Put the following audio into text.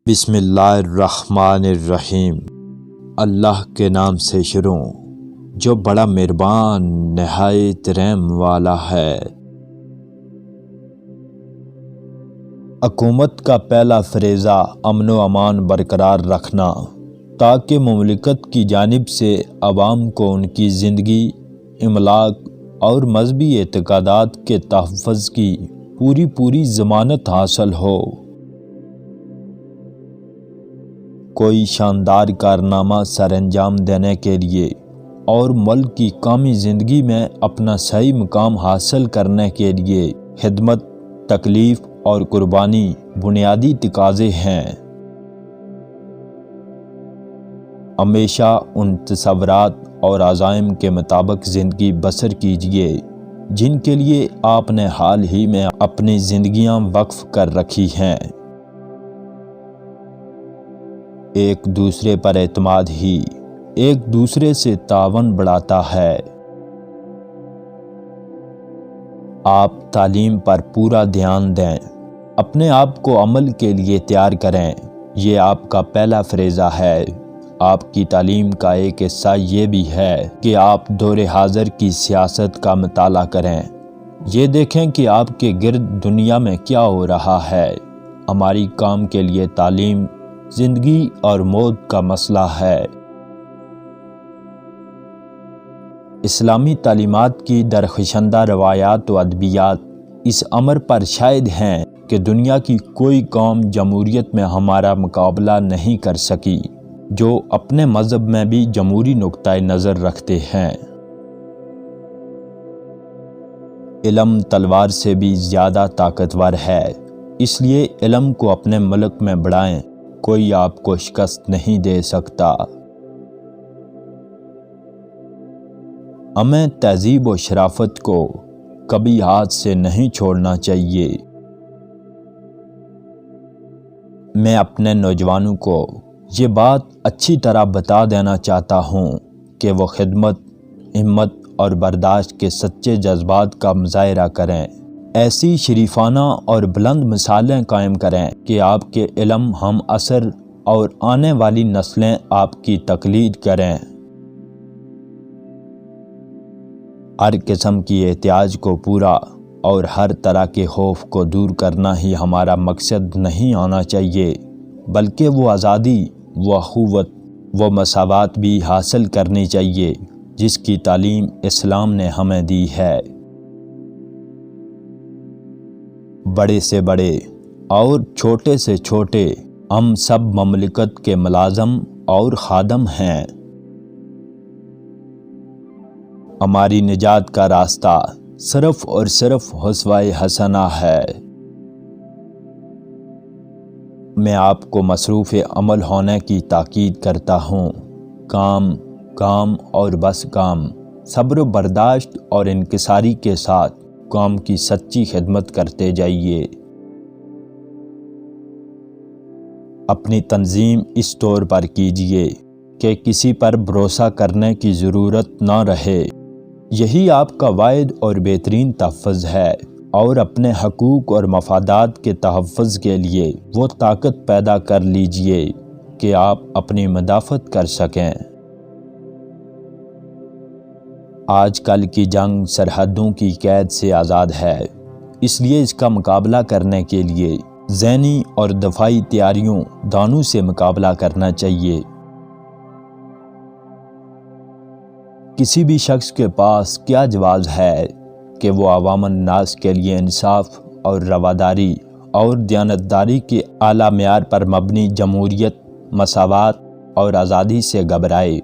بسم اللہ الرحمن الرحیم۔ اللہ کے نام سے شروع جو بڑا مہربان نہایت رحم والا ہے۔ حکومت کا پہلا فریضہ امن و امان برقرار رکھنا تاکہ مملکت کی جانب سے عوام کو ان کی زندگی، املاک اور مذہبی اعتقادات کے تحفظ کی پوری ضمانت حاصل ہو۔ کوئی شاندار کارنامہ سر انجام دینے کے لیے اور ملک کی قومی زندگی میں اپنا صحیح مقام حاصل کرنے کے لیے خدمت، تکلیف اور قربانی بنیادی تقاضے ہیں۔ ہمیشہ ان تصورات اور عزائم کے مطابق زندگی بسر کیجیے جن کے لیے آپ نے حال ہی میں اپنی زندگیاں وقف کر رکھی ہیں۔ ایک دوسرے پر اعتماد ہی ایک دوسرے سے تعاون بڑھاتا ہے۔ آپ تعلیم پر پورا دھیان دیں، اپنے آپ کو عمل کے لیے تیار کریں، یہ آپ کا پہلا فریضہ ہے۔ آپ کی تعلیم کا ایک حصہ یہ بھی ہے کہ آپ دور حاضر کی سیاست کا مطالعہ کریں، یہ دیکھیں کہ آپ کے گرد دنیا میں کیا ہو رہا ہے۔ ہماری قوم کے لیے تعلیم زندگی اور موت کا مسئلہ ہے۔ اسلامی تعلیمات کی درخشندہ روایات و ادبیات اس امر پر شاہد ہیں کہ دنیا کی کوئی قوم جمہوریت میں ہمارا مقابلہ نہیں کر سکی جو اپنے مذہب میں بھی جمہوری نقطۂ نظر رکھتے ہیں۔ علم تلوار سے بھی زیادہ طاقتور ہے، اس لیے علم کو اپنے ملک میں بڑھائیں، کوئی آپ کو شکست نہیں دے سکتا۔ ہمیں تہذیب و شرافت کو کبھی ہاتھ سے نہیں چھوڑنا چاہیے۔ میں اپنے نوجوانوں کو یہ بات اچھی طرح بتا دینا چاہتا ہوں کہ وہ خدمت، ہمت اور برداشت کے سچے جذبات کا مظاہرہ کریں، ایسی شریفانہ اور بلند مثالیں قائم کریں کہ آپ کے علم ہم اثر اور آنے والی نسلیں آپ کی تقلید کریں۔ ہر قسم کی احتیاج کو پورا اور ہر طرح کے خوف کو دور کرنا ہی ہمارا مقصد نہیں ہونا چاہیے، بلکہ وہ آزادی، وہ اخوت، وہ مساوات بھی حاصل کرنی چاہیے جس کی تعلیم اسلام نے ہمیں دی ہے۔ بڑے سے بڑے اور چھوٹے سے چھوٹے ہم سب مملکت کے ملازم اور خادم ہیں۔ ہماری نجات کا راستہ صرف اور صرف اسوہ حسنہ ہے۔ میں آپ کو مصروف عمل ہونے کی تاکید کرتا ہوں۔ کام اور بس کام، صبر و برداشت اور انکساری کے ساتھ قوم کی سچی خدمت کرتے جائیے۔ اپنی تنظیم اس طور پر کیجیے کہ کسی پر بھروسہ کرنے کی ضرورت نہ رہے، یہی آپ کا واحد اور بہترین تحفظ ہے، اور اپنے حقوق اور مفادات کے تحفظ کے لیے وہ طاقت پیدا کر لیجیے کہ آپ اپنی مدافعت کر سکیں۔ آج کل کی جنگ سرحدوں کی قید سے آزاد ہے، اس لیے اس کا مقابلہ کرنے کے لیے ذہنی اور دفاعی تیاریوں دونوں سے مقابلہ کرنا چاہیے۔ کسی بھی شخص کے پاس کیا جواز ہے کہ وہ عوام الناس کے لیے انصاف اور رواداری اور دیانتداری کے اعلیٰ معیار پر مبنی جمہوریت، مساوات اور آزادی سے گھبرائے۔